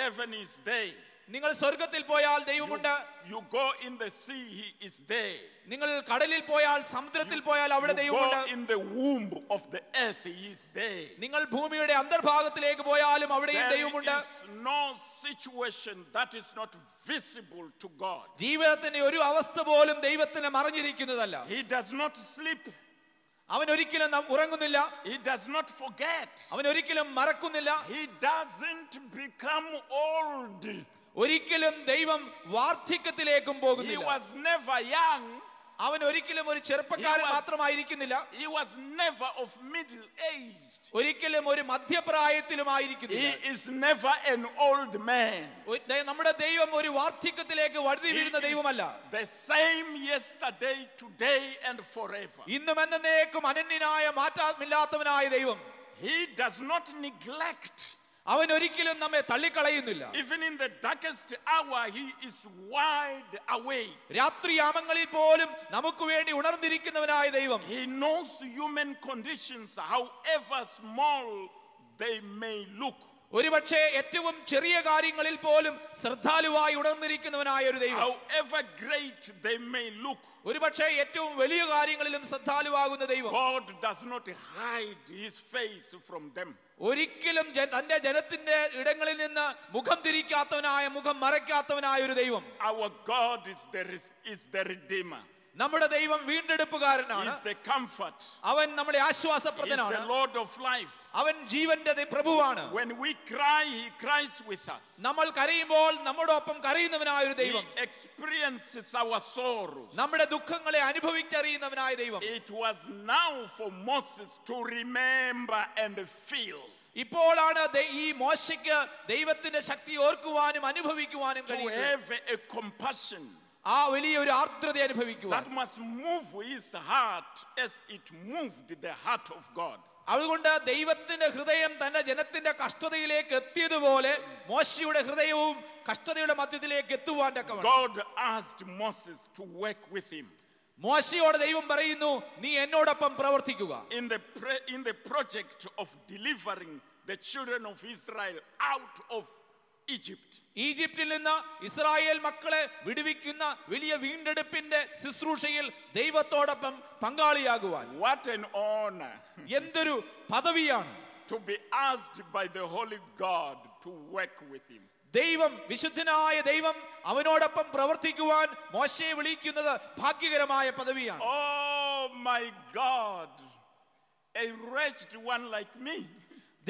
heaven is there. നിങ്ങൾ സ്വർഗ്ഗത്തിൽ പോയാൽ ദൈവമുണ്ട്. You go in the sea, he is there. നിങ്ങൾ കടലിൽ പോയാൽ സമുദ്രത്തിൽ പോയാൽ അവിടെ ദൈവമുണ്ട്. Go in the womb of the earth, he is there. നിങ്ങൾ ഭൂമിയുടെ അന്തർഭാഗത്തിലേക്ക് പോയാലും അവിടെയും ദൈവമുണ്ട്. There is no situation that is not visible to God. ജീവിതത്തിന്റെ ഒരു അവസ്ഥ പോലും ദൈവത്തിന് മറഞ്ഞിരിക്കുന്നതല്ല. He does not sleep. അവൻ ഒരിക്കലും ഉറങ്ങുന്നില്ല. He does not forget. അവൻ ഒരിക്കലും മറക്കുന്നില്ല. He doesn't become old. ഒരിക്കലും ദൈവം വാർദ്ധക്യത്തിലേക്കും He പോകുന്നില്ല. was never young. അവൻ ഒരിക്കലും ഒരു ചെറുപ്പക്കാരൻ മാത്രമായിരിക്കുന്നില്ല. He was never of middle age. ഒരിക്കലും ഒരു മധ്യപ്രായത്തിലുമായിരിക്കുന്നില്ല. He is never an old man. നമ്മുടെ ദൈവം ഒരു വാർദ്ധക്യത്തിലേക്ക് വഴുതി വീഴുന്ന ദൈവമല്ല. The same yesterday, today and forever. ഇന്നും എന്നേക്കും അനന്യനായ മാറ്റമില്ലാത്തവനായ ദൈവം. He does not neglect. അവൻ ഒരിക്കലും നമ്മെ തള്ളിക്കളയുന്നില്ല. Even in the darkest hour, he is wide awake. രാത്രിയാമങ്ങളിൽ പോലും നമുക്ക് വേണ്ടി ഉണർന്നിരിക്കുന്നവനായ ദൈവം. He knows human conditions, however small they may look. ഒരുപക്ഷേ ഏറ്റവും ചെറിയ കാര്യങ്ങളിൽ പോലും ശ്രദ്ധാലുവായി ഉണർന്നിരിക്കുന്നവനായ ഒരു ദൈവം. However great they may look. ഒരുപക്ഷേ ഏറ്റവും വലിയ കാര്യങ്ങളിലും ശ്രദ്ധാലുവാകുന്ന ദൈവം. God does not hide his face from them. ഒരിക്കലും തന്റെ ജനത്തിന്റെ ഇടങ്ങളിൽ നിന്ന് മുഖം തിരിക്കാത്തവനായ, മുഖം മറയ്ക്കാത്തവനായ ഒരു ദൈവം. Our God is the Redeemer. നമ്മുടെ ദൈവം വീണ്ടെടുപ്പുകാരനാണ്. He is the comfort. അവൻ നമ്മുടെ He is ആശ്വാസപ്രദനാണ്. the Lord of life. അവൻ ജീവന്റെ പ്രഭുവാണ്. When we cry, he cries with us. നമ്മൾ കരയുമ്പോൾ നമ്മോടൊപ്പം കരയുന്നവനായ ഒരു ദൈവം. He experiences our sorrows. നമ്മുടെ ദുഃഖങ്ങളെ അനുഭവിച്ചറിയുന്നവനായ ദൈവം. It was now for Moses to remember and feel. ഇപ്പോഴാണ് ഈ മോശയ്ക്ക് ദൈവത്തിന്റെ ശക്തി ഓർക്കുവാനും അനുഭവിക്കുവാനും To കഴിയുന്നത്. have a compassion ആ വലിയൊരു ആർദ്രത അനുഭവിക്കുവാൻ. that must move his heart as it moved the heart of God. അതുകൊണ്ട് ദൈവത്തിന്റെ ഹൃദയം തന്റെ ജനത്തിന്റെ കഷ്ടതയിലേക്ക് എത്തിയതുപോലെ മോശയുടെ ഹൃദയവും കഷ്ടതയുടെ മധ്യത്തിലേക്ക് എത്തുവാൻ തക്കവണ്ണം God asked Moses to work with him. മോശയോട് ദൈവം പറയുന്നു, നീ എന്നോടൊപ്പം പ്രവർത്തിക്കുക. In the project of delivering the children of Israel out of Egypt. ഈജിപ്തിൽ നിന്ന് ഇസ്രായേൽ മക്കളെ വിടുവിക്കുന്ന വലിയ വീണ്ടെടുപ്പിന്റെ ശുശ്രൂഷയിൽ ദൈവത്തോടൊപ്പം പങ്കാളിയാകുവാൻ. What an honor. എന്തൊരു പദവിയാണ്. To be asked by the Holy God to work with him. ദൈവം, വിശുദ്ധനായ ദൈവം അവനോടൊപ്പം പ്രവർത്തിക്കുവാൻ മോശയെ വിളിക്കുന്നത് ഭാഗ്യകരമായ പദവിയാണ്. Oh my God, a wretched one like me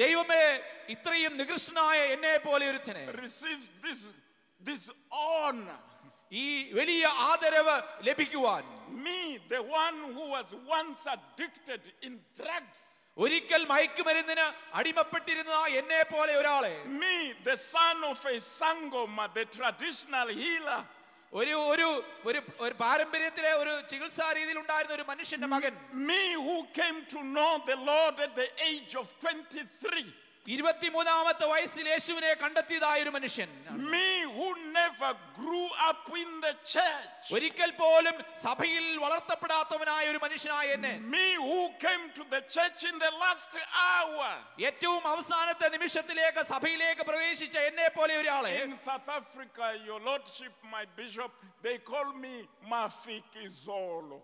ദൈവമേ, ഇത്രയും നികൃഷ്ടനായ എന്നെ പോലെ ഒരുത്തനെ receives this honor. ഈ വലിയ ആദരവ് ലഭിക്കുവാൻ. Me, the one who was once addicted in drugs. ഒരിക്കൽ മയക്കുമരുന്നിന് അടിമപ്പെട്ടിരുന്ന എന്നെ പോലെ ഒരാളെ. Me, the son of a sangoma, the traditional healer. ഒരു പാരമ്പര്യത്തിലെ ഒരു ചികിത്സാ രീതിയിൽ ഉണ്ടായിരുന്ന ഒരു മനുഷ്യന്റെ മകൻ. Me, who came to know the Lord at the age of 23. 23-ാമത്തെ വയസ്സിൽ യേശുവിനെ കണ്ടെത്തിയതായ ഒരു മനുഷ്യൻ. Me, who never grew up in the church. ഒരിക്കൽ പോലും സഭയിൽ വളർത്തപ്പെടാത്തവനായ ഒരു മനുഷ്യനായ എന്നെ. Me, who came to the church in the last hour. ഏറ്റവും അവസാനത്തെ നിമിഷത്തിലേക്ക് സഭയിലേക്ക് പ്രവേശിച്ച എന്നെ പോലെ ഒരാളെ. In South Africa, your lordship, my bishop, they call me Mafikizolo.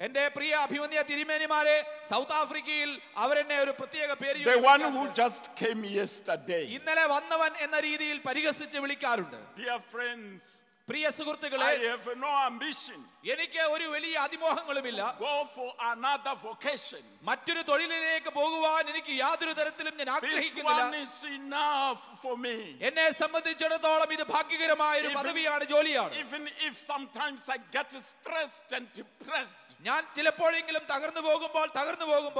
എന്റെ പ്രിയ അഭിമന്യ തിരുമേനിമാരെ, സൗത്ത് ആഫ്രിക്കയിൽ അവരെന്നെ ഒരു പ്രത്യേക പേര്, the one who just came yesterday. ഇന്നലെ വന്നവൻ എന്ന രീതിയിൽ പരിഹസിച്ച് വിളിക്കാറുണ്ട്. Dear friends, പ്രിയ സുഹൃത്തുക്കളെ, I have no ambition എനിക്ക് ഒരു വലിയ അതിമോഹങ്ങളുമില്ല. go for another vocation. മറ്റൊരു തൊഴിലിലേക്ക് പോകുവാൻ എനിക്ക് യാതൊരു തരത്തിലും ഞാൻ This ആഗ്രഹിക്കുന്നില്ല. one is enough for me. എന്നെ സംബന്ധിച്ചിടത്തോളം ഇത് ഭാഗ്യകരമായ ഒരു പദവിയാണ്, ജോലിയാണ്. Even if sometimes I get stressed and depressed ഞാൻ ചിലപ്പോഴെങ്കിലും തകർന്നു പോകുമ്പോൾ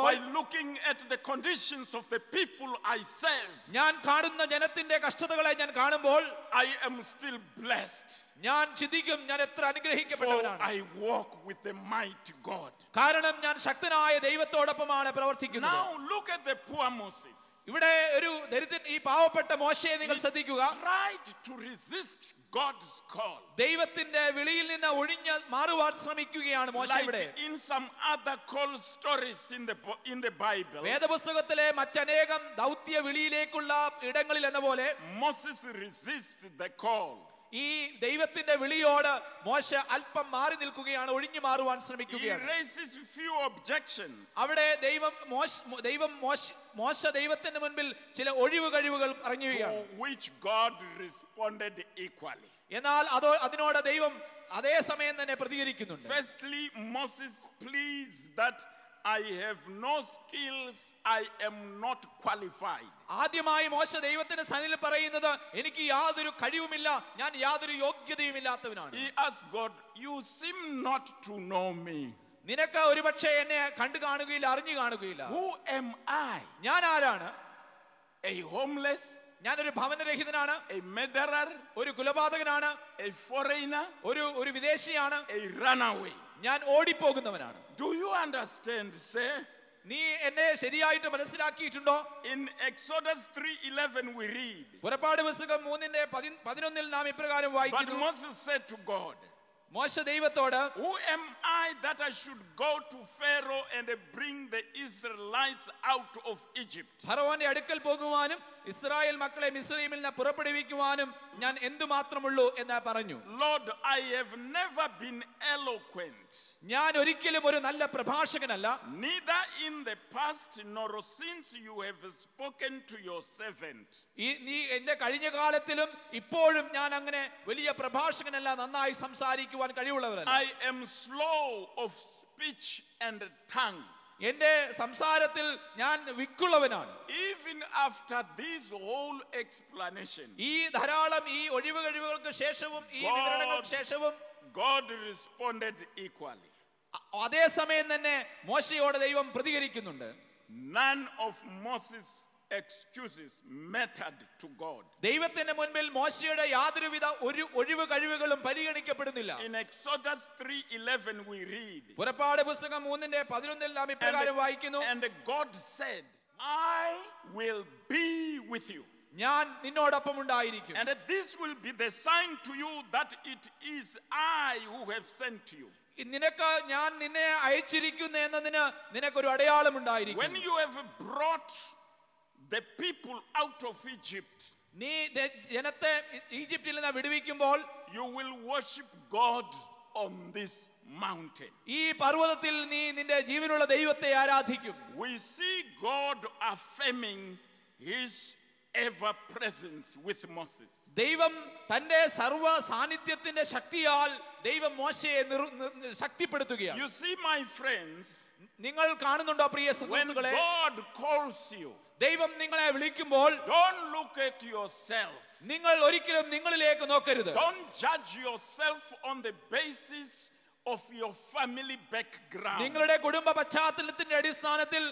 by looking at the conditions of the people I serve, ഞാൻ കാണുന്ന ജനത്തിന്റെ കഷ്ടതകളെ ഞാൻ കാണുമ്പോൾ I am still blessed. ഞാൻ ചിന്തിക്കും ഞാൻ എത്ര For അനുഗ്രഹിക്കപ്പെട്ടവനാണ്. I walk with the mighty God. കാരണം ഞാൻ ശക്തനായ ദൈവത്തോടൊപ്പമാണ് പ്രവർത്തിക്കുന്നത്. Now look at the poor Moses. ഇവിടെ ഒരു ദരിദ്രൻ, ഈ പാവപ്പെട്ട മോശയെ നിങ്ങൾ ശ്രദ്ധിക്കുക. Tried to resist God's call. ദൈവത്തിന്റെ വിളിയിൽ നിന്ന് ഒഴിഞ്ഞ് മാറുവാൻ ശ്രമിക്കുകയാണ് മോശ ഇവിടെ. Like in some other call stories in the Bible, വേദപുസ്തകത്തിലെ മറ്റനേകം ദൗത്യ വിളിയിലേക്കുള്ള ഇടങ്ങളിൽ എന്ന പോലെ Moses resists the call. ഈ ദൈവത്തിന്റെ വിളിയോട് മോശ അല്പം മാറി നിൽക്കുകയാണ്, ഒഴിഞ്ഞു മാറുവാൻ He ശ്രമിക്കുകയാണ്. raises few objections. അവിടെ മോശ ദൈവത്തിന്റെ മുൻപിൽ ചില ഒഴിവ് കഴിവുകൾ പറയുകയാണ്. To which God responded equally. എന്നാൽ അതിനോട് ദൈവം അതേ സമയം തന്നെ പ്രതികരിക്കുന്നുണ്ട്. Firstly, Moses pleads that I have no skills, I am not qualified. ആദ്യമായി മോശ ദൈവത്തിന്റെ സന്നിധിയിൽ പറയുന്നത് എനിക്ക് യാതൊരു കഴിവുമില്ല, ഞാൻ യാതൊരു യോഗ്യതയും ഇല്ലാത്തവനാണ്. He asked God, you seem not to know me. നിനക്ക് ഒരുപക്ഷെ എന്നെ കണ്ടു കാണുകയില്ല, അറിഞ്ഞു കാണുകയില്ല. Who am I? ഞാൻ ആരാണ്? A homeless, ഞാനൊരു ഭവനരഹിതനാണ്, a murderer, ഒരു കുലപാതകനാണ്, a foreigner, ഒരു വിദേശിയാണ്, a runaway. ഞാൻ ഓടിപ്പോകുന്നവനാണ്. Do you understand, sir? നീ എന്നെ ശരിയായിട്ട് മനസ്സിലാക്കിയിട്ടുണ്ടോ? In Exodus 3:11 we read, പുറപ്പാട് പുസ്തകം 3:11 നാം ഇപ്രകാരം but വായിക്കുന്നു. Moses said to God, മോശ ദൈവത്തോട്, who am I that I should go to Pharaoh and bring the Israelites out of Egypt? ഫറവോന്റെ അടുക്കൽ പോകുവാനും ഇസ്രായേൽ മക്കളെ മിസ്രയീമിൽ നിന്ന് പുറപ്പെടുവിക്കുവാനും ഞാൻ എന്തുമാത്രമുള്ളൂ എന്ന് പറഞ്ഞു. Lord, I have never been eloquent, ഞാൻ ഒരിക്കലും ഒരു നല്ല പ്രഭാഷകനല്ല, neither in the past nor since you have spoken to your servant. നീ എന്റെ കഴിഞ്ഞ കാലത്തിലും ഇപ്പോഴും ഞാൻ അങ്ങനെ വലിയ പ്രഭാഷകനല്ല, നന്നായി സംസാരിക്കുവാൻ കഴിവുള്ളവരല്ല. I am slow of speech and tongue. എന്റെ സംസാരത്തിൽ ഞാൻ വിക്കുള്ളവനാണ്. Even after this whole explanation, ഈ ധാരാളം ഈ ഒഴിവ് കഴിവുകൾക്ക് ശേഷവും ഈ വിവരണങ്ങൾക്ക് ശേഷവും God responded equally. അതേ സമയം തന്നെ മോശയോട് ദൈവം പ്രതികരിക്കുന്നുണ്ട്. None of Moses' excuses mattered to God. ദൈവത്തിന്റെ മുൻപിൽ മോശയുടെ യാതൊരുവിധ ഒരു ഒഴിവ് കഴിവുകളും പരിഗണിക്കപ്പെടുന്നില്ല. In Exodus 3:11 we read, പുറപ്പാട് പുസ്തകം 3:11 നാം ഇപ്രകാരം വായിക്കുന്നു. and God said, I will be with you. ഞാൻ നിന്നോടൊപ്പം ഉണ്ടായിരിക്കും. And this will be the sign to you that it is I who have sent you. നിനക്ക് ഞാൻ നിന്നെ അയച്ചിരിക്കുന്നു എന്നതിന് നിനക്കൊരു അടയാളം ഉണ്ടായിരിക്കും. When you have brought the people out of Egypt, നീ ജനത്തെ ഈജിപ്തിൽ നിന്ന് വിടുവിക്കുമ്പോൾ you will worship God on this mountain. ഈ പർവ്വതത്തിൽ നീ നിന്റെ ജീവനുള്ള ദൈവത്തെ ആരാധിക്കും. We see God affirming his ever presence with Moses. ദൈവം തന്റെ സർവ്വ സാന്നിധ്യത്തിന്റെ ശക്തിയാൽ ദൈവം മോശയെ ശക്തിപ്പെടുത്തുകയാണ്. You see, my friends, നിങ്ങൾ കാണുന്നുണ്ടോ പ്രിയ when സുഹൃത്തുക്കളെ, God calls you, ദൈവം നിങ്ങളെ വിളിക്കുമ്പോൾ don't look at yourself. നിങ്ങൾ ഒരിക്കലും നിങ്ങളിലേക്ക് നോക്കരുത്. Don't judge yourself on the basis of your family background. നിങ്ങളുടെ കുടുംബ പശ്ചാത്തലത്തിന്റെ അടിസ്ഥാനത്തിൽ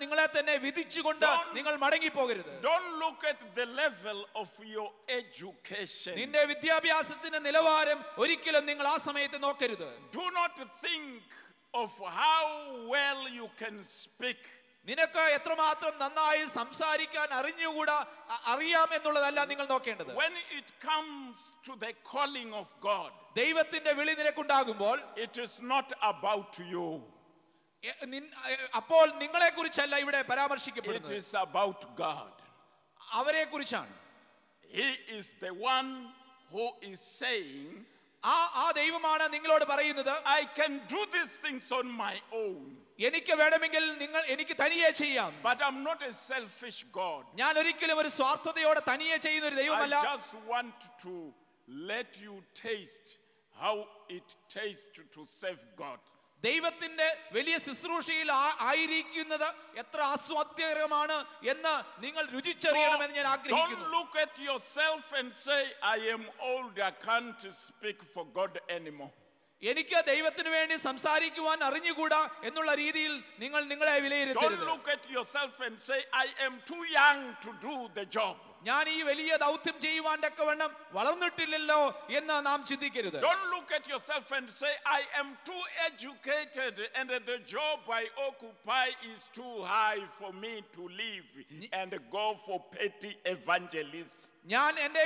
നിങ്ങളെ തന്നെ വിധിച്ചുകൊണ്ട് നിങ്ങൾ മടങ്ങി പോകരുത്. Don't look at the level of your education. നിന്റെ വിദ്യാഭ്യാസത്തിന്റെ നിലവാരം ഒരിക്കലും നിങ്ങൾ ആ സമയത്ത് നോക്കരുത്. Do not think of how well you can speak. നിനക്ക് എത്രമാത്രം നന്നായി സംസാരിക്കാൻ അറിയാം എന്നുള്ളതല്ല നിങ്ങൾ നോക്കേണ്ടത്. When it comes to the calling of God, ദൈവത്തിന്റെ വിളി നിനക്കുണ്ടാകുമ്പോൾ it is not about you. അപ്പോൾ നിങ്ങളെ കുറിച്ചല്ല ഇവിടെ It പരാമർശിക്കപ്പെടുന്നത്, is about God. അവരെ കുറിച്ചാണ്. He is the one who is saying, ആ ദൈവമാണ് നിങ്ങളോട് പറയുന്നത്, I can do these things on my own. എനിക്ക് വേണമെങ്കിൽ എനിക്ക് തനിയെ ചെയ്യാം. But I'm not a selfish God. ഞാൻ ഒരിക്കലും ഒരു സ്വാർത്ഥതയോടെ തനിയെ ചെയ്യുന്ന ഒരു ദൈവമല്ല. I just want to let you taste how it tastes to serve God. ദൈവത്തിന്റെ വലിയ ശുശ്രൂഷയിൽ ആയിരിക്കുന്നത് എത്ര ആസ്വാദ്യകരമാണ് എന്ന് നിങ്ങൾ രുചിച്ചറിയണമെന്ന് ഞാൻ ആഗ്രഹിക്കുന്നു. Don't look at yourself and say, I am old, I can't speak for God anymore. എനിക്ക് ദൈവത്തിന് വേണ്ടി സംസാരിക്കുവാൻ അറിഞ്ഞുകൂടാ എന്നുള്ള രീതിയിൽ നിങ്ങളെ വിലയിരുത്തരുത്. Don't look at yourself and say, I am too young to do the job. ഞാൻ ഈ വലിയ ദൗത്യം ചെയ്യുവാൻ തക്കവണ്ണം വളർന്നിട്ടില്ലല്ലോ എന്ന് നാം ചിന്തിക്കരുത്. Don't look at yourself and say, I am too educated and the job I occupy is too high for me to leave and go for petty evangelists. ഞാൻ എൻ്റെ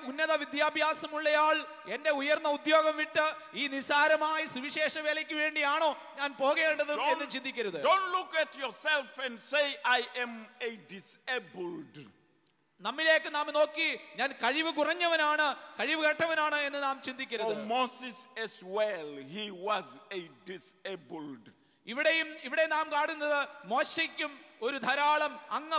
ഉന്നത വിദ്യാഭ്യാസമുള്ളയാൾ എൻ്റെ ഉയർന്ന ഉദ്യോഗം വിട്ട് ഈ നിസാരമായ സുവിശേഷ വേലയ്ക്ക് വേണ്ടിയാണോ ഞാൻ പോകേണ്ടത് എന്ന് ചിന്തിക്കരുത്. Don't look at yourself and say, I am a disabled. നമ്മിലേക്ക് നാം നോക്കി ഞാൻ കഴിവ് കുറഞ്ഞവനാണ്, കഴിവ് കെട്ടവനാണ് എന്ന് നാം ചിന്തിക്കരുത്. For Moses as well, he was a disabled. ഇവിടെ നാം കാണുന്നത് മോശയ്ക്കും ഒരു ധാരാളം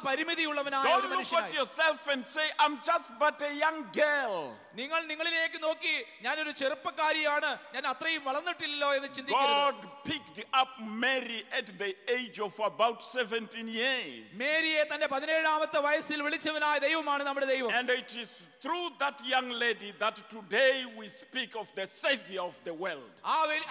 പരിമിതിയുള്ളവനായ ഒരു മനുഷ്യനായി. Don't look at yourself and say, I'm just but a young girl. നിങ്ങൾ നിങ്ങളിലേക്ക് നോക്കി ഞാൻ ഒരു ചെറുപ്പക്കാരിയാണ്, ഞാൻ അത്രയും വളർന്നിട്ടില്ലല്ലോ എന്ന് ചിന്തിക്കരുത്. God picked up Mary at the age of about 17 years. മേരിയെ തന്റെ 17ാമത്തെ വയസ്സിൽ വിളിച്ചവനായ ദൈവമാണ് നമ്മുടെ ദൈവം. And it is through that young lady that today we speak of the savior of the world.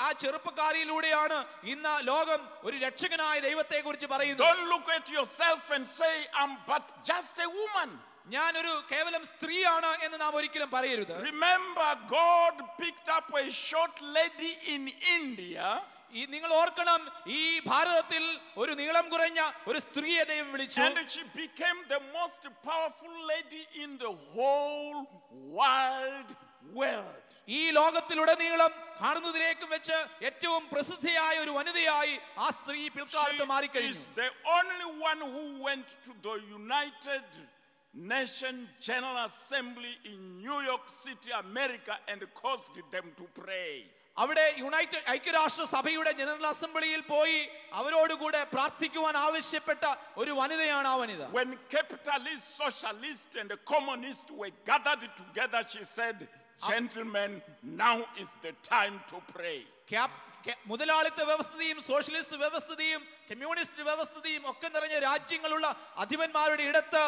ആ ചെറുപ്പക്കാരിയിലൂടെയാണ് ഇന്ന് ലോകം ഒരു രക്ഷകനായ ദൈവത്തെക്കുറിച്ച് പറയുന്നത്. Don't look at yourself and say, I'm but just a woman. ഞാൻ ഒരു കേവലം സ്ത്രീയാണ് എന്ന് നാം ഒരിക്കലും പറയരുത്. Remember, God picked up a short lady in India. നിങ്ങൾ ഓർക്കണം, ഈ ഭാരതത്തിൽ ഒരു നീളം കുറഞ്ഞ ഒരു സ്ത്രീയെ ദൈവം വിളിച്ചു. And she became the most powerful lady in the whole wide world. ഈ ലോകത്തിലുടനീളം കാണുന്നതിലേക്കും വെച്ച് ഏറ്റവും പ്രസിദ്ധയായ ഒരു വനിതയായി ആ സ്ത്രീ പിൽക്കാലത്ത് മാറിക്കഴിഞ്ഞു. She is the only one who went to the United Nations General Assembly in New York City, America, and caused them to pray. അവിടെ ഐക്യരാഷ്ട്ര സഭയുടെ ജനറൽ അസംബ്ലിയിൽ പോയി അവരോടുകൂടെ പ്രാർത്ഥിക്കുവാൻ ആവശ്യപ്പെട്ട ഒരു വനിതയാണ് ആ വനിത. When capitalists, socialists, and communists were gathered together, she said, gentlemen, now is the time to pray. മുതലാളിത്ത വ്യവസ്ഥയും സോഷ്യലിസ്റ്റ് വ്യവസ്ഥയും കമ്മ്യൂണിസ്റ്റ് വ്യവസ്ഥയും ഒക്കെ നിറഞ്ഞ രാജ്യങ്ങളുള്ള അധിപന്മാരുടെ ഇടത്ത്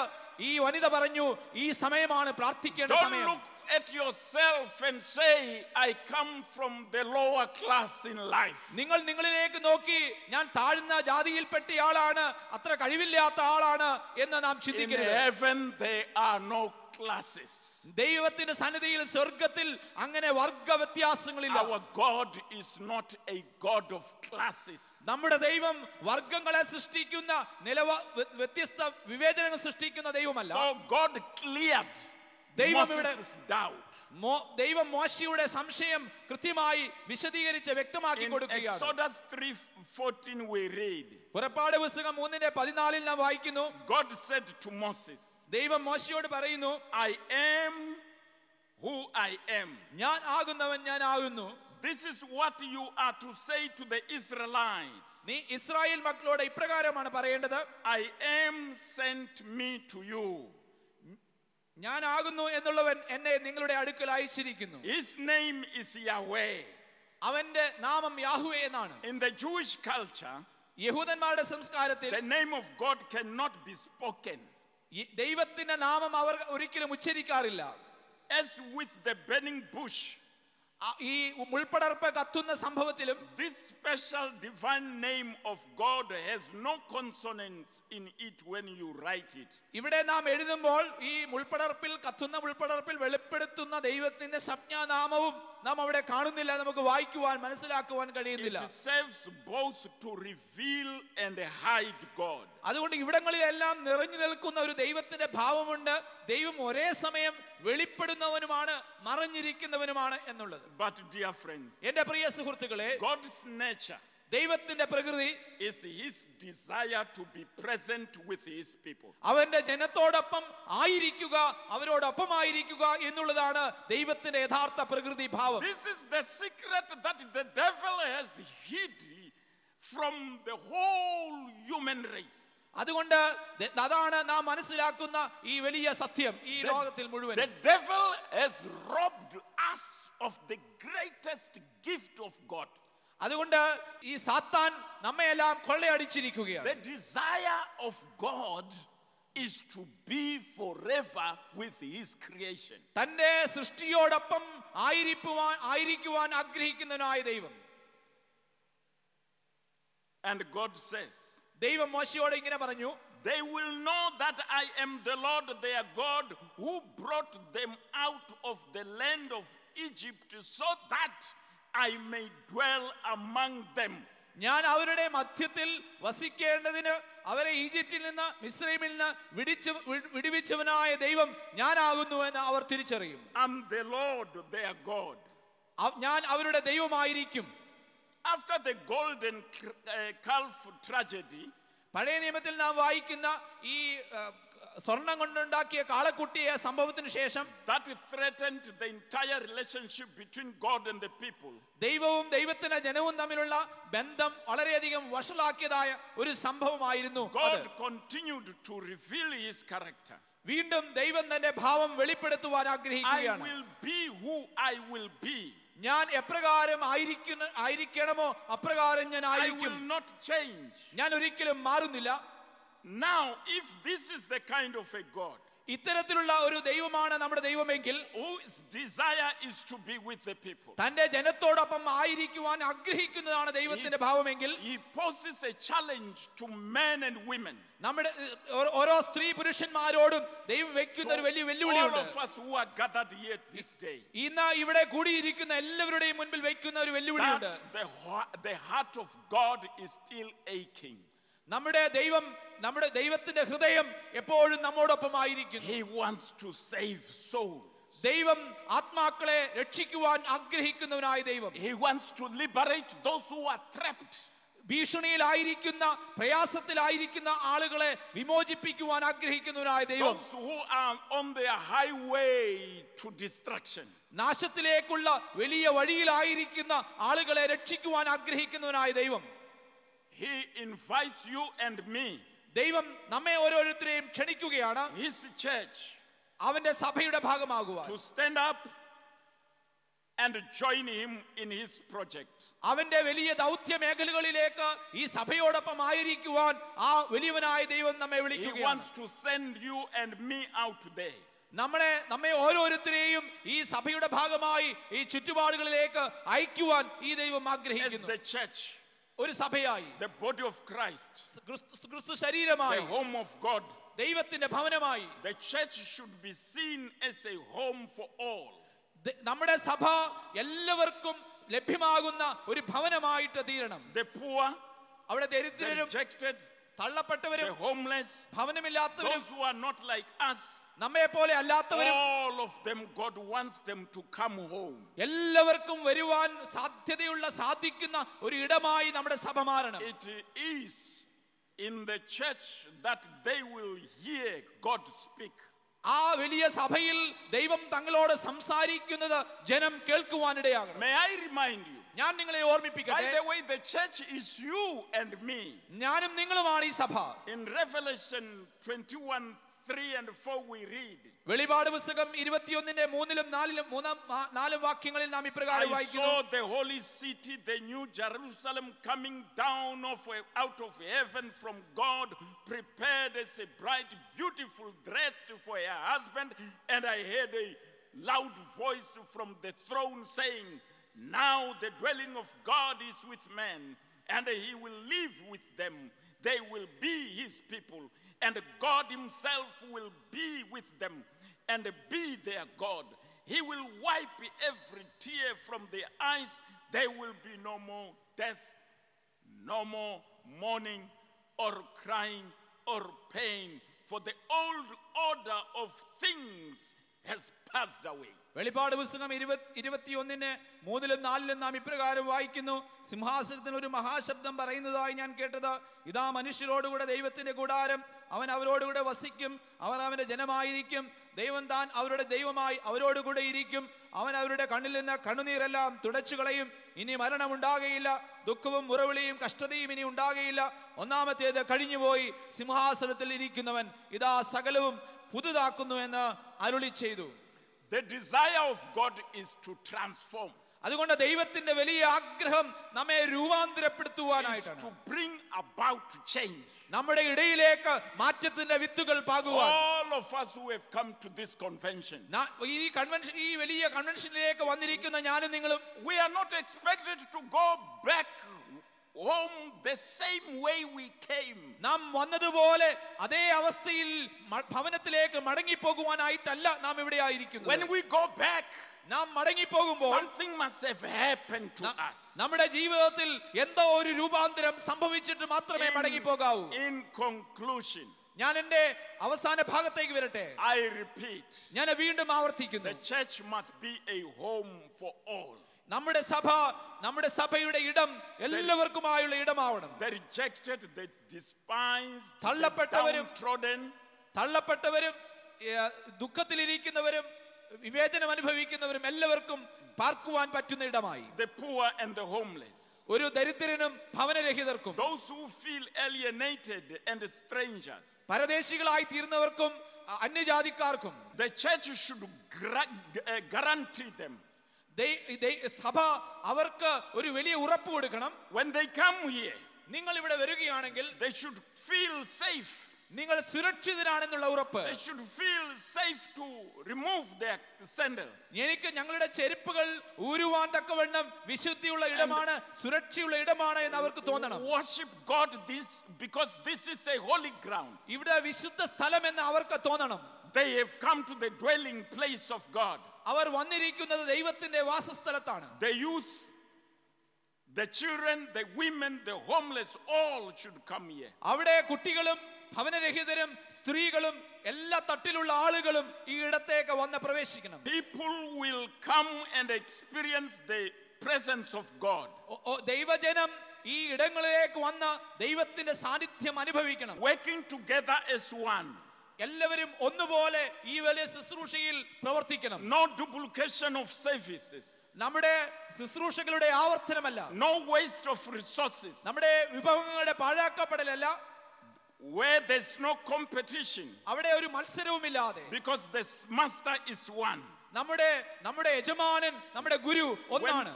ഈ വനിത പറഞ്ഞു, ഈ സമയമാണ് പ്രാർത്ഥിക്കേണ്ട സമയം. Don't look at yourself and say, I come from the lower class in life. നിങ്ങൾ നിങ്ങളിലേക്ക് നോക്കി ഞാൻ താഴ്ന്ന ജാതിയിൽപ്പെട്ടയാളാണ്, അത്ര കഴിവില്ലാത്ത ആളാണ് എന്ന് നാം ചിന്തിക്കരുത്. In heaven there are no classes. ദൈവത്തിന്റെ സന്നിധിയിൽ സ്വർഗ്ഗത്തിൽ അങ്ങനെ വർഗ വ്യത്യാസങ്ങളില്ല. Our God is not a God of classes. നമ്മുടെ ദൈവം വർഗങ്ങളെ സൃഷ്ടിക്കുന്ന വ്യത്യസ്ത വിവേചനങ്ങൾ സൃഷ്ടിക്കുന്ന ദൈവമല്ല. So God cleared Moses' doubt. ദൈവം മോശയുടെ സംശയം കൃത്യമായി വിശദീകരിച്ച് വ്യക്തമാക്കി കൊടുക്കുകയാണ്. Exodus 3:14 we read. പുറപ്പാട് പുസ്തകം 3:14 നാം വായിക്കുന്നു. God said to Moses, ദൈവം മോശയോട് പറയുന്നു, I am who I am. ഞാൻ ആകുന്നവൻ ഞാൻ ആകുന്നു. This is what you are to say to the Israelites. നീ ഇസ്രായേൽ മക്കളോട് ഇപ്രകാരമാണ് പറയേണ്ടത്, I am sent me to you. ഞാൻ ആകുന്നു എന്നുള്ളവൻ എന്നെ നിങ്ങളുടെ അടുക്കൽ അയച്ചിരിക്കുന്നു. His name is Yahweh. അവന്റെ നാമം യാഹ്വേ എന്നാണ്. In the Jewish culture, യഹൂദന്മാരുടെ സംസ്കാരത്തിൽ the name of God cannot be spoken. ദൈവത്തിന്റെ നാമം അവർ ഒരിക്കലും ഉച്ചരിക്കാറില്ല. As with the burning bush, ഈ മുൾപടർപ്പ് കത്തുന്ന സംഭവത്തിലും this special divine name of God has no consonants in it when you write it. ഇവിടെ നാം എഴുതുമ്പോൾ ഈ കത്തുന്ന മുൾപടർപ്പിൽ വെളിപ്പെടുത്തുന്ന ദൈവത്തിന്റെ സംജ്ഞാനാമവും നാം അവിടെ കാണുന്നില്ല, നമുക്ക് വായിക്കുവാൻ മനസ്സിലാക്കുവാൻ കഴിയുന്നില്ല. It serves both to reveal and hide God. അതുകൊണ്ട് ഇവിടങ്ങളിലെല്ലാം നിറഞ്ഞു നിൽക്കുന്ന ഒരു ദൈവത്തിന്റെ ഭാവമുണ്ട്. ദൈവം ഒരേ സമയം വെളിപ്പെടുന്നവനുമാണ് മറഞ്ഞിരിക്കുന്നവനുമാണ് എന്നുള്ളത്. But dear friends, എന്റെ പ്രിയ സുഹൃത്തുക്കളെ, God's nature ദൈവത്തിന്റെ പ്രകൃതി is his desire to be present with his people. അവന്റെ ജനത്തോടൊപ്പം ആയിരിക്കുക, അവരോടൊപ്പമായിരിക്കുക എന്നുള്ളതാണ് ദൈവത്തിന്റെ യഥാർത്ഥ പ്രകൃതി ഭാവം. This is the secret that the devil has hid from the whole human race. അതുകൊണ്ട് അതാണ് നാം മനസ്സിലാക്കുന്ന ഈ വലിയ സത്യം ഈ ലോകത്തിൽ മുഴുവൻ. The devil has robbed us of the greatest gift of God. അതുകൊണ്ട് ഈ സാത്താൻ നമ്മയെല്ലാം കൊള്ളയടിച്ചിരിക്കുകയാണ്. The desire of God is to be forever with his creation. തന്റെ സൃഷ്ടിയോടൊപ്പം ആയിരിക്കുവാൻ ആഗ്രഹിക്കുന്നവനായ ദൈവം. And God says, ദൈവം മോശയോട് ഇങ്ങനെ പറഞ്ഞു, they will know that I am the Lord their God who brought them out of the land of Egypt so that I may dwell among them. ഞാൻ അവരുടെ മധ്യത്തിൽ വസിക്കേണ്ടതിന് അവരെ ഈജിപ്തിൽ നിന്ന് മിസ്രൈമിൽ നിന്ന് വിടുവിച്ചവനായ ദൈവം ഞാനാകുന്നു എന്ന് അവർ തിരിച്ചറിയും. I'm the Lord their God. ഞാൻ അവരുടെ ദൈവമായിരിക്കും. After the golden calf tragedy, പഴയ നിയമത്തിൽ നാം വായിക്കുന്ന ഈ സ്വർണം കൊണ്ടുണ്ടാക്കിയ കാളക്കുട്ടിയെ സംഭവത്തിന് ശേഷം that threatened the entire relationship between God and the people. ദൈവവും ദൈവത്തിന്റെ ജനവും തമ്മിലുള്ള ബന്ധം വളരെയധികം വഷളാക്കിയതായ ഒരു സംഭവമായിരുന്നു. God continued to reveal his character. വീണ്ടും ദൈവം തന്റെ ഭാവം വെളിപ്പെടുത്തുവാൻ I ആഗ്രഹിക്കുകയാണ്. will be who I will be. ഞാൻ എപ്രകാരം ആയിരിക്കണമോ അപ്രകാരം ഞാൻ I ആയിരിക്കും. will not change. ഞാൻ ഒരിക്കലും മാറുന്നില്ല. Now, if this is the kind of a God ഇത്തരത്തിലുള്ള ഒരു ദൈവമാണ് നമ്മുടെ ദൈവമെങ്കിൽ, whose desire is to be with the people, തന്റെ ജനത്തോടൊപ്പം ആയിരിക്കുവാൻ ആഗ്രഹിക്കുന്നതാണ് ദൈവത്തിന്റെ ഭാവമെങ്കിൽ, he poses a challenge to men and women. നമ്മുടെ ഓരോ സ്ത്രീ പുരുഷന്മാരോടും ദൈവം വെക്കുന്ന ഒരു വലിയ All വെല്ലുവിളിയുണ്ട്. of us who are gathered here this day, ഇന്ന് ഇവിടെ കൂടിയിരിക്കുന്ന എല്ലാവരുടെയും മുൻപിൽ വെക്കുന്ന ഒരു വെല്ലുവിളിയുണ്ട്. that the heart of God is still aching. നമ്മുടെ ദൈവത്തിന്റെ ഹൃദയം എപ്പോഴും നമ്മോടൊപ്പം ആയിരിക്കുന്നു. He wants to save souls. ദൈവം ആത്മാക്കളെ രക്ഷിക്കുവാൻ ആഗ്രഹിക്കുന്നവനായ ദൈവം. He wants to liberate those who are trapped. ഭീഷണിയിലായിരിക്കുന്ന പ്രയാസത്തിലായിരിക്കുന്ന ആളുകളെ വിമോചിപ്പിക്കുവാൻ ആഗ്രഹിക്കുന്നവനായ ദൈവം. Those who are on their highway to destruction. നാശത്തിലേക്കുള്ള വലിയ വഴിയിലായിരിക്കുന്ന ആളുകളെ രക്ഷിക്കുവാൻ ആഗ്രഹിക്കുന്നവനായ ദൈവം. He invites you and me, ദൈവം നമ്മെ ഓരോരുത്തരെയും ക്ഷണിക്കുകയാണ് his church, അവന്റെ സഭയുടെ ഭാഗമാകുവാൻ, to stand up and join him in his project. അവന്റെ വലിയ ദൗത്യ മേഖലകളിലേക്ക് ഈ സഭയോടൊപ്പം ആയിരിക്കുവാൻ ആ വലിയവനായ ദൈവം നമ്മെ He വിളിക്കുകയാണ്. wants to send you and me out there. നമ്മെ ഓരോരുത്തരെയും ഈ സഭയുടെ ഭാഗമായി ഈ ചുറ്റുപാടുകളിലേക്ക് അയക്കുവാൻ ഈ ദൈവം As ആഗ്രഹിക്കുന്നു. the church, ഒരു സഭയായി, the body of Christ, ക്രിസ്തു ശരീരമായി, the home of God, ദൈവത്തിന്റെ ഭവനമായി, the church should be seen as a home for all. നമ്മുടെ സഭ എല്ലാവർക്കും ലഭ്യമാകുന്ന ഒരു ഭവനമായിട്ട് തീരണം. The poor, അവിടെ the ദരിദ്രരും rejected, തള്ളപ്പെട്ടവരും the homeless, ഭവനമില്ലാത്തവരും those who are not like us, നമ്മെ പോലെ അല്ലാത്തവരും all of them, God wants them to come home. എല്ലാവർക്കും വരുവാൻ സാധിക്കുന്ന ഒരു ഇടമായി നമ്മുടെ സഭ മാറണം. It is in the church that they will hear God speak. ആ വലിയ സഭയിൽ ദൈവം തങ്ങളോട് സംസാരിക്കുന്നത് ജനം കേൾക്കുവാനിടയാകണം. May I remind you, ഞാൻ നിങ്ങളെ by ഓർമ്മിപ്പിക്കട്ടെ, the way, the church is you and me. ഞാനും നിങ്ങളുമാണ് ഈ സഭ. In Revelation 21:3 and 4 we read, വെളിപാട് പുസ്തകം 21:3-4 വാക്യങ്ങളിൽ നാം ഇപ്രകാരം I വായിക്കുന്നു. saw the holy city, the new Jerusalem, coming down out of heaven from God, prepared as a bride, beautiful, dressed for her husband. And I heard a loud voice from the throne saying, now the dwelling of God is with men, and he will live with them. They will be his people, and God himself will be with them and be their God. He will wipe every tear from their eyes. There will be no more death, no more mourning or crying or pain, for the old order of things has passed away. വെളിപാട് പുസ്തകം 21:3-4 നാം ഇപ്രകാരം വായിക്കുന്നു. സിംഹാസനത്തിന് ഒരു മഹാശബ്ദം പറയുന്നതായി ഞാൻ കേട്ടത്, ഇതാ മനുഷ്യരോടുകൂടെ ദൈവത്തിന്റെ കൂടാരം, അവൻ അവരോടുകൂടെ വസിക്കും, അവർ അവന്റെ ജനമായിരിക്കും, ദൈവം താൻ അവരുടെ ദൈവമായി അവരോടുകൂടെ ഇരിക്കും, അവൻ അവരുടെ കണ്ണിൽ നിന്ന് കണ്ണുനീരെല്ലാം തുടച്ചു കളയും, ഇനി മരണമുണ്ടാകയില്ല, ദുഃഖവും മുറവിളിയും കഷ്ടതയും ഇനി ഉണ്ടാകയില്ല, ഒന്നാമത്തേത് കഴിഞ്ഞുപോയി, സിംഹാസനത്തിൽ ഇരിക്കുന്നവൻ ഇതാ സകലവും പുതുതാക്കുന്നു എന്ന് അരുളി ചെയ്തു. The desire of God is to transform, അതുകൊണ്ട് ദൈവത്തിന്റെ വലിയ ആഗ്രഹം നമ്മെ is രൂപാന്തരപ്പെടുത്തുവാനായിട്ടാണ്, to bring about change. നമ്മുടെ ഇടയിലേക്ക് മാറ്റത്തിന്റെ വിത്തുകൾ പാകുവാൻ. All of us who have come to this convention, ഈ വലിയ കൺവെൻഷനിലേക്ക് വന്നിരിക്കുന്ന ഞാനും നിങ്ങളും we are not expected to go back home the same way we came. നാം വന്നതുപോലെ അതേ അവസ്ഥയിൽ ഭവനത്തിലേക്ക് മടങ്ങി പോകുവാനായിട്ടല്ല നാം ഇവിടെ ആയിരിക്കുന്നത്. When we go back, നാം മടങ്ങി പോകുമ്പോൾ something must have happened to us. നമ്മുടെ ജീവിതത്തിൽ എന്തോ ഒരു രൂപാന്തരം സംഭവിച്ചിട്ട് മാത്രമേ മടങ്ങി പോകാവൂ. In conclusion, ഞാൻ എന്റെ അവസാന ഭാഗത്തേക്ക് വരട്ടെ. I repeat, ഞാൻ വീണ്ടും ആവർത്തിക്കുന്നു, the church must be a home for all. നമ്മുടെ സഭ, നമ്മുടെ സഭയുടെ ഇടം എല്ലാവർക്കുമായുള്ള ഇടമാവണം. The rejected, the despised, the തള്ളപ്പെട്ടവരും downtrodden, ദുഃഖത്തിലിരിക്കുന്നവരും വിവേചനം അനുഭവിക്കുന്നവരും എല്ലാവർക്കും പാർക്കുവാൻ പറ്റുന്ന ഇടമായി. the poor and the homeless, ഒരു ദരിദ്രനും ഭവനരഹിതർക്കും, those who feel alienated and strangers. പരദേശികളായി തീർന്നവർക്കും അന്യജാതിക്കാർക്കും The church should guarantee them. സഭ അവർക്ക് ഒരു വലിയ ഉറപ്പ് കൊടുക്കണം. When they come here, നിങ്ങൾ ഇവിടെ വരികയാണെങ്കിൽ they should feel safe. നിങ്ങൾ സുരക്ഷിതരാണെന്നുള്ള ഉറപ്പ്. They should feel safe to remove their sandals. എനിക്ക് ഞങ്ങളുടെ ചെരുപ്പുകൾ ഊരുവാൻ തക്കവണ്ണം വിശുദ്ധിയുള്ള ഇടമാണ്, സുരക്ഷയുള്ള ഇടമാണ് എന്ന് അവർക്ക് തോന്നണം. Worship God because this is a holy ground. ഇവിടെ വിശുദ്ധ സ്ഥലം എന്ന് അവർക്ക് തോന്നണം. They have come to the dwelling place of God. അവർ വന്നിരിക്കുന്നത് ദൈവത്തിന്റെ വാസസ്ഥലത്താണ്. The youth, the children, the women, the homeless, all should come here. അവിടെ കുട്ടികളും ഭവനരഹിതരും സ്ത്രീകളും എല്ലാ തട്ടിലുള്ള ആളുകളും ഈ ഇടത്തേക്ക് വന്ന് പ്രവേശിക്കണം. People will come and experience the presence of God. ദൈവജനം ഈ ഇടങ്ങളിലേക്ക് വന്ന് ദൈവത്തിന്റെ സാന്നിധ്യം അനുഭവിക്കണം. Working together as one. എല്ലാവരും ഒന്നുപോലെ ഈ വലിയ ശുശ്രൂഷയിൽ പ്രവർത്തിക്കണം. No duplication of services. നമ്മുടെ ശുശ്രൂഷകളുടെ ആവർത്തനമല്ല. No waste of resources. നമ്മുടെ വിഭവങ്ങളുടെ പാഴാക്കപ്പെടലല്ല. Where there's no competition. അവിടെ ഒരു മത്സരവുമില്ലാതെ. Because the master is one. നമ്മുടെ യജമാനൻ, നമ്മുടെ ഗുരു ഒന്നാണ്.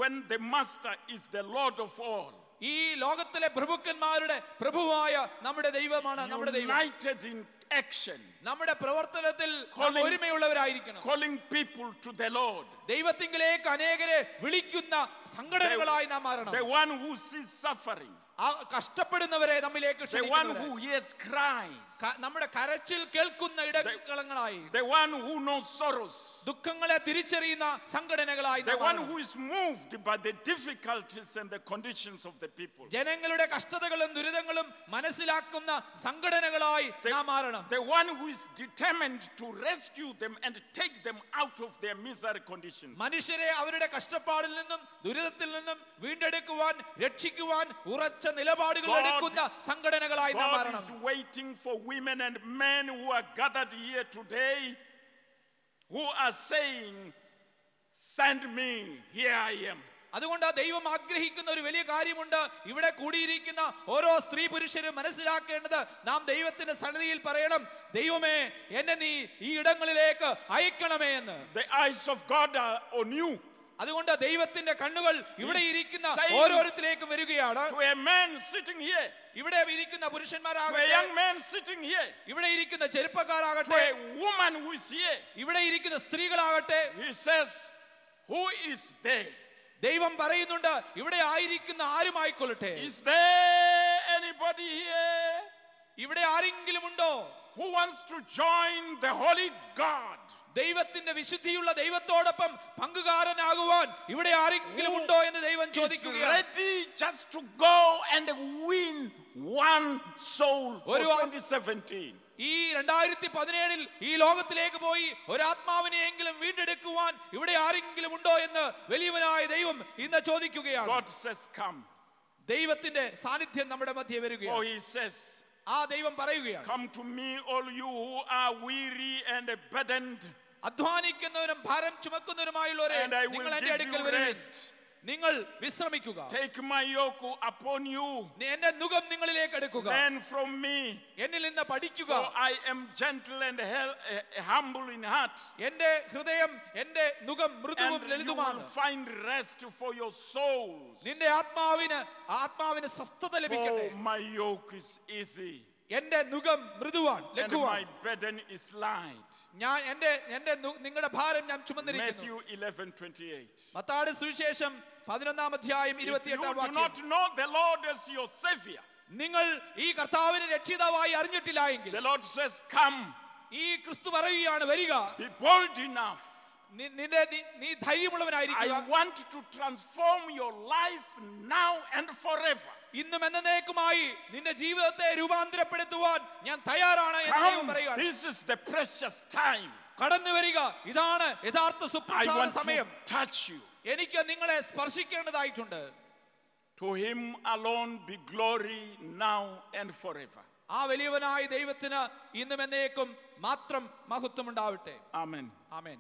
When the master is the Lord of all. ഈ ലോകത്തിലെ പ്രഭുക്കന്മാരുടെ പ്രഭുവായ നമ്മുടെ ദൈവമാണ് നമ്മുടെ ദൈവം. United in action. നമ്മുടെ പ്രവർത്തനത്തിൽ ഒരുമയുള്ളവരായിരിക്കണം. Calling people to the Lord. ദൈവത്തിങ്കിലേക്ക് അനേകരെ വിളിക്കുന്ന സംഘടനകളായി നാം മാറണം. The one who sees suffering. കഷ്ടപ്പെടുന്നവരെ നമ്മിലേക്ക് the one who hears cries. നമ്മുടെ കരച്ചിൽ കേൾക്കുന്ന ഇടങ്ങളായി. The one who knows sorrows. ദുഃഖങ്ങളെ തിരിച്ചറിയുന്ന സംഘടനകളായി. The one who is moved by the difficulties and the conditions of the people. ജനങ്ങളുടെ കഷ്ടതകളും ദുരിതങ്ങളും മനസ്സിലാക്കുന്ന സംഘടനകളായി നാം മാറണം. The one who is determined to rescue them and take them out of their misery conditions. മനുഷ്യരെ അവരുടെ കഷ്ടപ്പാടിൽ നിന്നും ദുരിതത്തിൽ നിന്നും വീണ്ടെടുക്കുവാൻ, രക്ഷിക്കുവാൻ ഉറച്ച നിലപാടുകൾ എടുക്കുന്ന സംഘടനകളായി നാം മാറണം. God is waiting for women and men who are gathered here today who are saying, send me, here I am. അതുകൊണ്ട് ദൈവം ആഗ്രഹിക്കുന്ന ഒരു വലിയ കാര്യമുണ്ട്. ഇവിടെ കൂടിയിരിക്കുന്ന ഓരോ സ്ത്രീ പുരുഷരും മനസ്സിലാക്കേണ്ടത്, നാം ദൈവത്തിന്റെ സന്നിധിയിൽ പറയണം, ദൈവമേ എന്നെ നീ ഈ ഇടങ്ങളിലേക്ക് അയക്കണമേ എന്ന്. The eyes of God are on you. അതുകൊണ്ട് ദൈവത്തിന്റെ കണ്ണുകൾ ഇവിടെ ഇരിക്കുന്ന ഓരോരുത്തരിലേക്കും വരികയാണ്. To a man sitting here, ഇവിടെ ഇരിക്കുന്ന പുരുഷന്മാരാകട്ടെ, to a young man sitting here, ഇവിടെ ഇരിക്കുന്ന ചെറുപ്പക്കാരാകട്ടെ, to a woman who is here, ഇവിടെ ഇരിക്കുന്ന സ്ത്രീകളാകട്ടെ, he says, who is there? ദൈവം പറയുന്നുണ്ട്, ഇവിടെ ആയിരിക്കുന്ന ആരുമായിക്കൊള്ളട്ടെ. Is there anybody here? ഇവിടെ ആരെങ്കിലും ഉണ്ടോ? Who wants to join the holy God? ദൈവത്തിന്റെ വിശുദ്ധിയുള്ള ദൈവത്തോടൊപ്പം പങ്കുകാരനാകുവാൻ ഇവിടെ ആരെങ്കിലും ഉണ്ടോ എന്ന് ദൈവം ചോദിക്കുകയാണ്. Ready just to go and win one soul for 2017. ഈ 2017 ഈ ലോകത്തിലേക്ക് പോയി ഒരാത്മാവിനെയെങ്കിലും വീണ്ടെടുക്കുവാൻ ഇവിടെ ആരെങ്കിലും ഉണ്ടോ എന്ന് വലിയവനായ ദൈവം ഇന്ന് ചോദിക്കുകയാണ്. God says, come. ദൈവത്തിന്റെ സാന്നിധ്യം നമ്മുടെ മധ്യേ വരികയാണ്. For he says, ആ ദൈവം പറയുകയാണ്, come to me all you who are weary and burdened, അധ്വാനിക്കുന്നവരും ഭാരം ചുമക്കുന്നവരുമായുള്ളവരെ നിങ്ങൾ എൻ്റെ അടുക്കൽ വരുവിൻ, നിങ്ങൾ വിശ്രമിക്കുക. Take my yoke upon you. എന്റെ നുകം നിങ്ങളിലേക്ക് എടുക്കുക. Learn from me. എന്നിൽ നിന്ന് പഠിക്കുക. For I am gentle and humble in heart. എന്റെ ഹൃദയം, എന്റെ നുകം മൃദുവും ലളിതവുമാണ്. You will find rest for your souls. നിന്റെ ആത്മാവിന് സ്വസ്ഥത ലഭിക്കട്ടെ. For my yoke is easy. എന്റെ നുകം മൃദുവാണ്, and my ലഘുവാണ്. burden is light. ഞാൻ നിങ്ങളുടെ ഭാരം ഞാൻ ചുമന്നിരിക്കുന്നു. Matthew 11:28. മത്തായിയുടെ സുവിശേഷം 11-ാം അധ്യായം If you 28-ാം do വാക്യം. not know the Lord as your Savior, നിങ്ങൾ ഈ കർത്താവിനെ രക്ഷിതാവായി അറിഞ്ഞിട്ടില്ല എങ്കിൽ the Lord says, come, ഈ ക്രിസ്തു പറയുകയാണ്, വരിക, be bold enough. നീ ധൈര്യമുള്ളവനായിരിക്കുക. I want to transform your life now and forever. ഇന്നും എന്നേക്കുമായി നിന്റെ ജീവിതത്തെ രൂപാന്തരപ്പെടുത്തുവാൻ ഞാൻ തയ്യാറാണ് എന്ന് ദൈവം Come, പറയുകയാണ്. this is the precious time. കടന്നു വരിക, ഇതാണ് യഥാർത്ഥ I സുപ്രധാന want സമയം. to touch you. എനിക്ക് നിങ്ങളെ സ്പർശിക്കേണ്ടതായിട്ടുണ്ട്. To him alone be glory now and forever. ആ വലിയവനായ ദൈവത്തിന് ഇന്നും എന്നേക്കും മാത്രം മഹത്വം ഉണ്ടാവട്ടെ. Amen. ആമേൻ.